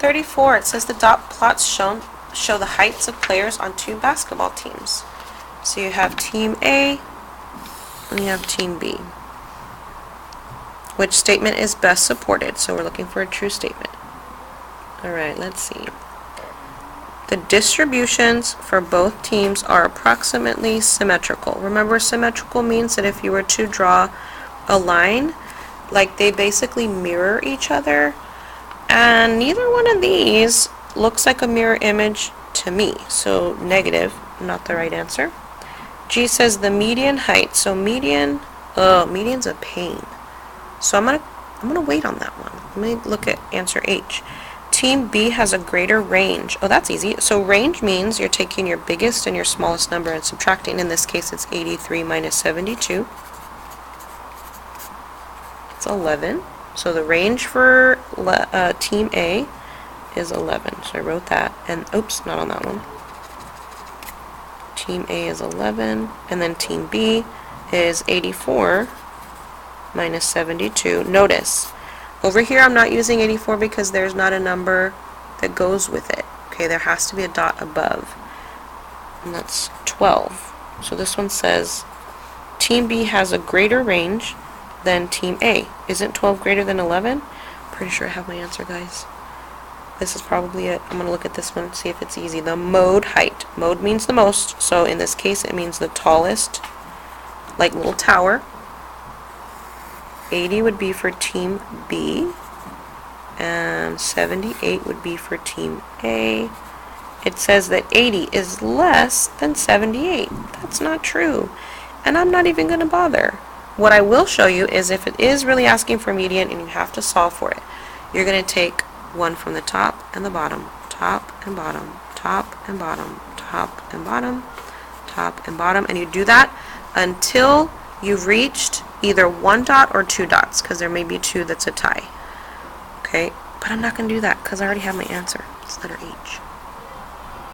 34, it says the dot plots show the heights of players on two basketball teams. So you have Team A and you have Team B. Which statement is best supported? So we're looking for a true statement. Alright, let's see. The distributions for both teams are approximately symmetrical. Remember, symmetrical means that if you were to draw a line, like they basically mirror each other, and neither one of these looks like a mirror image to me. So negative, not the right answer. G says the median height. So median, median's a pain. So I'm gonna wait on that one. Let me look at answer H. Team B has a greater range. Oh, that's easy. So range means you're taking your biggest and your smallest number and subtracting. In this case, it's 83 minus 72. It's 11. So the range for Team A is 11. So I wrote that. And oops, not on that one. Team A is 11. And then Team B is 84 minus 72. Notice, over here I'm not using 84 because there's not a number that goes with it. Okay, there has to be a dot above. And that's 12. So this one says Team B has a greater range than Team A. Isn't 12 greater than 11? Pretty sure I have my answer, guys. This is probably it. I'm going to look at this one and see if it's easy. The mode height. Mode means the most, so in this case it means the tallest, like little tower. 80 would be for Team B, and 78 would be for Team A. It says that 80 is less than 78. That's not true, and I'm not even going to bother. What I will show you is if it is really asking for median and you have to solve for it, you're going to take one from the top and the bottom, top and bottom, top and bottom, top and bottom, top and bottom, and you do that until you've reached either one dot or two dots, because there may be two that's a tie. Okay, but I'm not going to do that because I already have my answer. It's letter H.